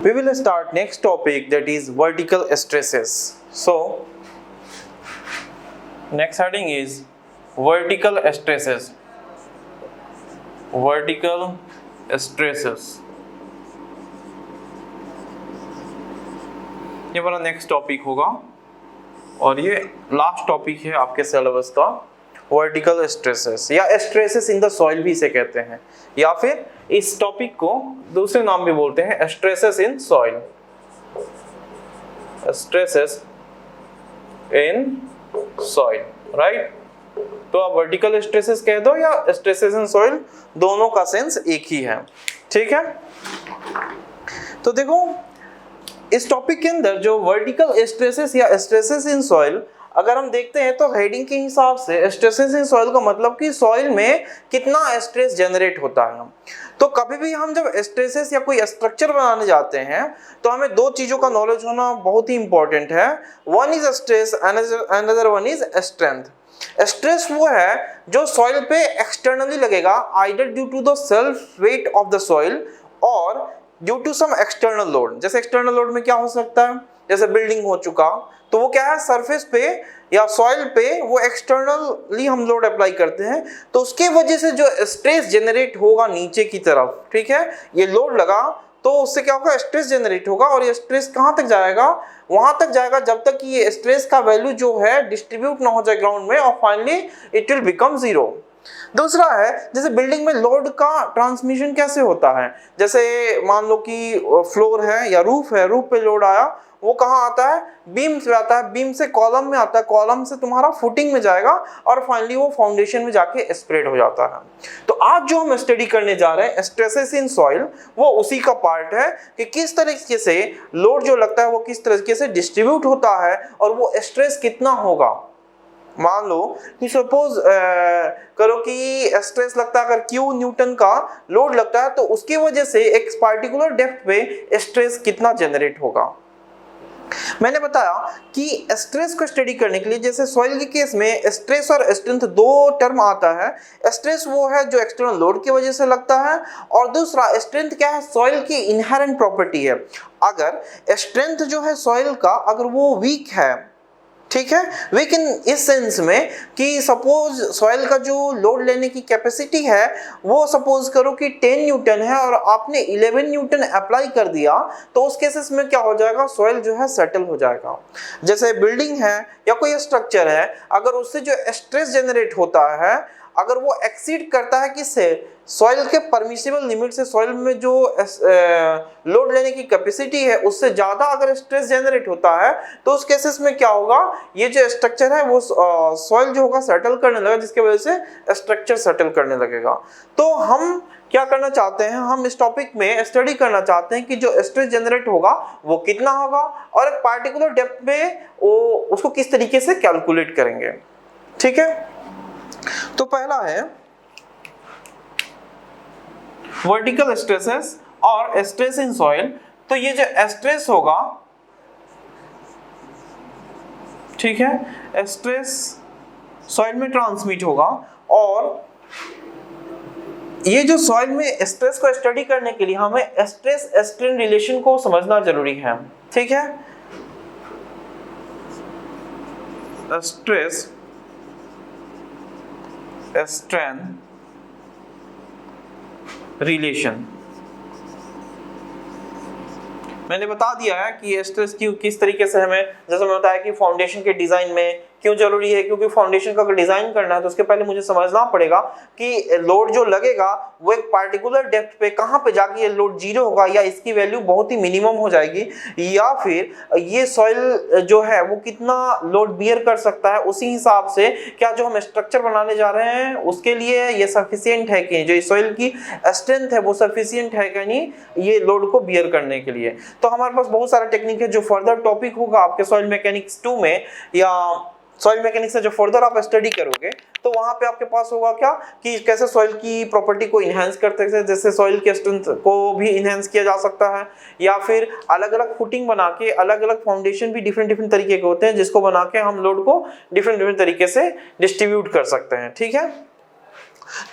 we will start next topic, that is vertical stresses. So next heading is vertical stresses. Vertical stresses, ये हमारा next topic होगा और ये last topic है आपके सिलेबस का, वर्टिकल स्ट्रेसेस या स्ट्रेसेस इन द सॉइल भी इसे कहते हैं, या फिर इस टॉपिक को दूसरे नाम भी बोलते हैं stresses in soil, stresses in soil, right. तो आप वर्टिकल स्ट्रेसेस कह दो या स्ट्रेसेस इन सॉइल, दोनों का सेंस एक ही है, ठीक है। तो देखो इस टॉपिक के अंदर जो वर्टिकल स्ट्रेसेस या स्ट्रेसेस इन सॉइल, अगर हम देखते हैं तो हेडिंग के हिसाब से स्ट्रेसेस इन सॉइल का मतलब कि सॉइल में कितना स्ट्रेस जनरेट होता है। तो कभी भी हम जब स्ट्रेसेस या कोई स्ट्रक्चर बनाने जाते हैं तो हमें दो चीजों का नॉलेज होना बहुत ही इंपॉर्टेंट है। One is stress, another one is strength. Stress वो है जो सॉइल पे एक्सटर्नली लगेगा, either due to the self weight of the soil और due to some external load. जैसे एक्सटर्नल लोड में क्या हो सकता है, जैसे बिल्डिंग हो चुका तो वो क्या है, सरफेस पे या सॉइल पे वो एक्सटर्नली हम लोड अप्लाई करते हैं, तो उसके वजह से जो स्ट्रेस जनरेट होगा नीचे की तरफ, ठीक है, ये लोड लगा तो उससे क्या होगा, स्ट्रेस जनरेट होगा। और ये स्ट्रेस कहाँ तक जाएगा, वहां तक जाएगा जब तक कि ये स्ट्रेस का वैल्यू जो है डिस्ट्रीब्यूट ना हो जाए ग्राउंड में, और finally it will become zero. दूसरा है जैसे बिल्डिंग में लोड का ट्रांसमिशन कैसे होता है, जैसे मान लो कि फ्लोर है या रूफ है, रूफ पे लोड आया, वो कहाँ आता है, बीम से आता है, बीम से कॉलम में आता है, कॉलम से तुम्हारा फुटिंग में जाएगा और फाइनली वो फाउंडेशन में जाके स्प्रेड हो जाता है। तो आज जो हम स्टडी करने जा रहे हैं स्ट्रेसेस इन सॉइल, वो उसी का पार्ट है कि किस तरीके से लोड जो लगता है वो किस तरीके से डिस्ट्रीब्यूट होता है और वो स्ट्रेस कितना होगा। मान लो कि सपोज करो कि स्ट्रेस लगता है, अगर Q न्यूटन का लोड लगता है तो उसकी वजह से एक पार्टिकुलर डेप्थ पे स्ट्रेस कितना जनरेट होगा। मैंने बताया कि स्ट्रेस को स्टडी करने के लिए जैसे सॉइल के केस में स्ट्रेस और स्ट्रेंथ दो टर्म आता है। स्ट्रेस वो है जो एक्सटर्नल लोड की वजह से लगता है, और दूसरा स्ट्रेंथ क्या है, सॉइल की इनहेरेंट प्रॉपर्टी है। अगर स्ट्रेंथ जो है सॉइल का अगर वो वीक है, ठीक है, वीक इन इस सेंस में कि सपोज सॉइल का जो लोड लेने की कैपेसिटी है वो सपोज करो कि 10 न्यूटन है और आपने 11 न्यूटन अप्लाई कर दिया, तो उस केसेस में क्या हो जाएगा, सॉइल जो है सेटल हो जाएगा। जैसे बिल्डिंग है या कोई स्ट्रक्चर है, अगर उससे जो स्ट्रेस जनरेट होता है अगर वो एक्सीड करता है किससे, सॉइल के परमिसिबल लिमिट से, सॉइल में जो लोड लेने की कैपेसिटी है उससे ज़्यादा अगर स्ट्रेस जनरेट होता है तो उस केसेस में क्या होगा, ये जो स्ट्रक्चर है वो सॉइल जो होगा सेटल करने लगेगा, जिसकी वजह से स्ट्रक्चर सेटल करने लगेगा। तो हम क्या करना चाहते हैं, हम इस टॉपिक में स्टडी करना चाहते हैं कि जो स्ट्रेस जनरेट होगा वो कितना होगा और एक पार्टिकुलर डेप्थ पे वो उसको किस तरीके से कैलकुलेट करेंगे, ठीक है। तो पहला है वर्टिकल स्ट्रेसेस और स्ट्रेस इन सॉइल। तो ये जो स्ट्रेस होगा, ठीक है, स्ट्रेस सॉइल में ट्रांसमिट होगा, और ये जो सॉइल में स्ट्रेस को स्टडी करने के लिए हमें स्ट्रेस स्ट्रेन रिलेशन को समझना जरूरी है, ठीक है। स्ट्रेस स्ट्रेन रिलेशन मैंने बता दिया है कि स्ट्रेस की किस तरीके से हमें, जैसे मैंने बताया कि फाउंडेशन के डिजाइन में क्यों जरूरी है, क्योंकि फाउंडेशन का अगर डिजाइन करना है तो उसके पहले मुझे समझना पड़ेगा कि लोड जो लगेगा वो एक पार्टिकुलर डेप्थ पे कहाँ पे जाके ये लोड जीरो होगा या इसकी वैल्यू बहुत ही मिनिमम हो जाएगी, या फिर ये सॉइल जो है वो कितना लोड बियर कर सकता है, उसी हिसाब से क्या जो हम स्ट्रक्चर बनाने जा रहे हैं उसके लिए ये सफिशिएंट है कि जो सॉइल की स्ट्रेंथ है वो सफिशिएंट है कि नहीं ये लोड को बियर करने के लिए। तो हमारे पास बहुत सारा टेक्निक है जो फर्दर टॉपिक होगा आपके सॉइल मैकेनिक्स 2 में, या सॉइल मैकेनिक्स से जो फर्दर आप स्टडी करोगे तो वहां पे आपके पास होगा क्या कि कैसे सॉइल की प्रॉपर्टी को इनहेंस करते हैं, जैसे सॉइल के स्ट्रेंथ को भी इनहेंस किया जा सकता है, या फिर अलग अलग फुटिंग बना के अलग अलग फाउंडेशन भी डिफरेंट तरीके के होते हैं जिसको बना के हम लोड को डिफरेंट तरीके से डिस्ट्रीब्यूट कर सकते हैं, ठीक है।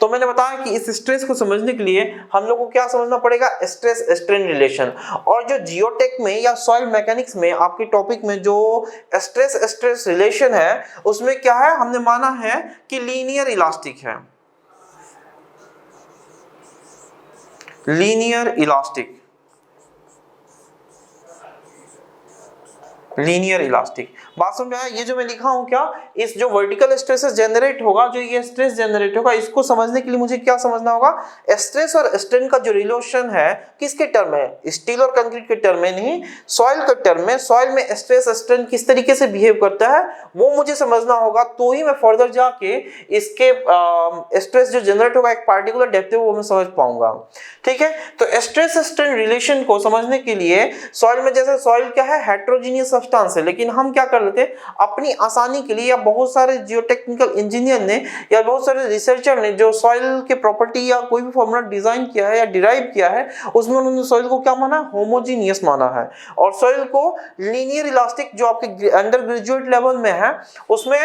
तो मैंने बताया कि इस स्ट्रेस को समझने के लिए हम लोग को क्या समझना पड़ेगा, स्ट्रेस स्ट्रेन रिलेशन। और जो जियोटेक में या सॉइल मैकेनिक्स में आपके टॉपिक में जो स्ट्रेस स्ट्रेस रिलेशन है उसमें क्या है, हमने माना है कि लीनियर इलास्टिक है, लीनियर इलास्टिक, लीनियर इलास्टिक। बात समझ में आया? ये जो मैं लिखा हूं क्या, इस जो वर्टिकल स्ट्रेसेस जनरेट होगा, जो ये स्ट्रेस जनरेट होगा, इसको समझने के लिए मुझे क्या समझना होगा, स्ट्रेस और स्ट्रेन का जो रिलेशन है किसके टर्म में, स्टील और कंक्रीट के टर्म में नहीं, सॉइल के टर्म में। सॉइल में स्ट्रेस स्ट्रेन किस तरीके से बिहेव करता है वो मुझे समझना होगा, तो ही मैं फर्दर जाके इसके स्ट्रेस जो जनरेट होगा एक पार्टिकुलर डेप्थ पे वो मैं समझ पाऊंगा। ठीक है, तो स्ट्रेस स्ट्रेन रिलेशन को समझने के लिए सॉइल में, जैसे सॉइल क्या है, हेट्रोजीनियस सब्सटेंस है, लेकिन हम क्या कर लेते हैं अपनी आसानी के लिए, या बहुत सारे जियोटेक्निकल इंजीनियर ने या बहुत सारे रिसर्चर ने जो सॉइल के प्रॉपर्टी या कोई भी फॉर्मूला डिजाइन किया है या डिराइव किया है, उसमें उन्होंने सॉइल को क्या माना, होमोजीनियस माना है। और सॉइल को लीनियर इलास्टिक जो आपके अंडर ग्रेजुएट लेवल में है उसमें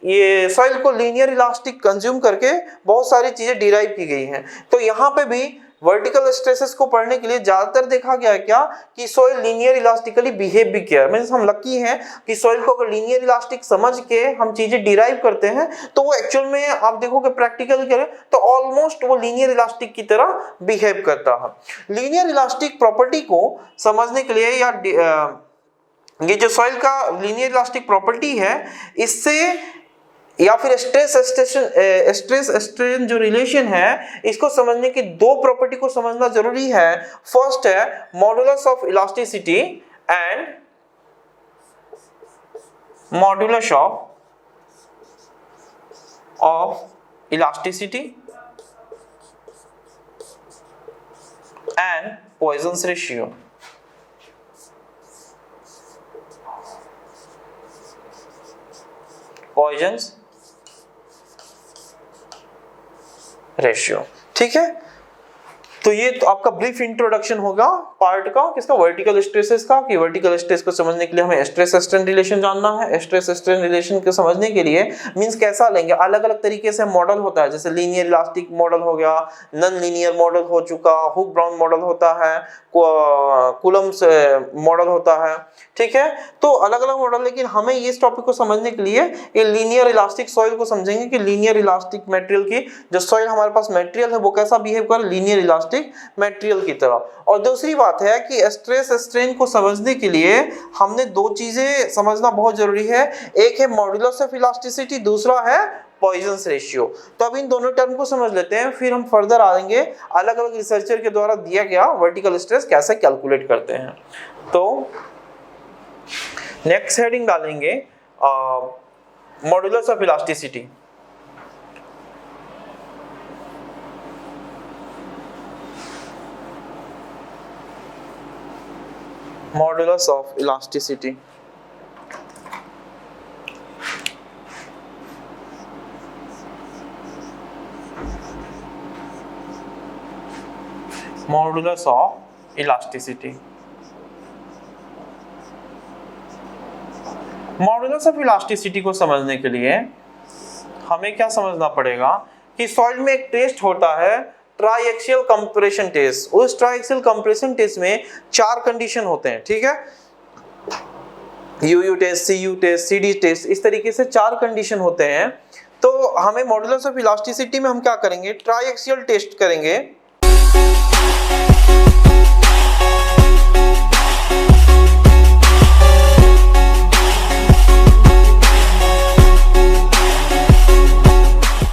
ये सॉइल को लीनियर इलास्टिक कंज्यूम करके बहुत सारी चीजें डिराइव की गई हैं। तो यहाँ पे भी वर्टिकल स्ट्रेसेस को पढ़ने के लिए ज्यादातर देखा गया है क्या कि सॉइल लीनियर इलास्टिकली बिहेव भी किया है। मींस हम लकी हैं कि सॉइल को अगर लीनियर इलास्टिक समझ के हम चीजें डिराइव करते हैं तो वो एक्चुअल में आप देखोगे प्रैक्टिकल करें तो ऑलमोस्ट वो लीनियर इलास्टिक की तरह बिहेव करता है। लीनियर इलास्टिक प्रॉपर्टी को समझने के लिए, या ये जो सॉइल का लीनियर इलास्टिक प्रॉपर्टी है, इससे या फिर स्ट्रेस स्ट्रेन जो रिलेशन है इसको समझने की दो प्रॉपर्टी को समझना जरूरी है। फर्स्ट है modulus of elasticity and modulus of elasticity and Poisson's ratio. Poisson's ratio, ठीक है। तो ये तो आपका ब्रीफ इंट्रोडक्शन होगा पार्ट का, किसका, वर्टिकल स्ट्रेसेस का, कि वर्टिकल स्ट्रेस को समझने के लिए हमें स्ट्रेस स्ट्रेन रिलेशन जानना है। स्ट्रेस स्ट्रेन रिलेशन को समझने के लिए मींस कैसा लेंगे, अलग अलग तरीके से मॉडल होता है, जैसे लीनियर इलास्टिक मॉडल हो गया, नॉन लीनियर मॉडल हो चुका, हुक ब्राउन मॉडल होता है, कूलम्स मॉडल होता है, ठीक है। तो अलग अलग मॉडल, लेकिन हमें इस टॉपिक को समझने के लिए ये लीनियर इलास्टिक सॉइल को समझेंगे कि लीनियर इलास्टिक मटेरियल की जो सॉइल हमारे पास मटेरियल है वो कैसा बिहेव कर लीनियर इलास्टिक मटेरियल की तरह। और दूसरी बात है कि स्ट्रेस स्ट्रेन को समझने के लिए हमने दो चीजें समझना बहुत जरूरी है, एक है मॉडुलस ऑफ इलास्टिसिटी, दूसरा है पॉइजन्स रेशियो। तो अब इन दोनों टर्म को समझ लेते हैं, फिर हम फर्दर आएंगे अलग अलग रिसर्चर के द्वारा दिया गया वर्टिकल स्ट्रेस कैसे कैलकुलेट करते हैं। तो नेक्स्ट हेडिंग डालेंगे modulus of elasticity. Modulus of elasticity, modulus of elasticity. Modulus of elasticity को समझने के लिए हमें क्या समझना पड़ेगा कि सॉइल में एक टेस्ट होता है ट्राइएक्सियल कंप्रेशन टेस्ट। उस ट्राइएक्सियल कंप्रेशन टेस्ट में चार कंडीशन होते हैं, ठीक है, UU test, CU test, CD test, इस तरीके से चार कंडीशन होते हैं। तो हमें मॉडुलस ऑफ इलास्टिसिटी में हम क्या करेंगे, ट्राइएक्सियल टेस्ट करेंगे।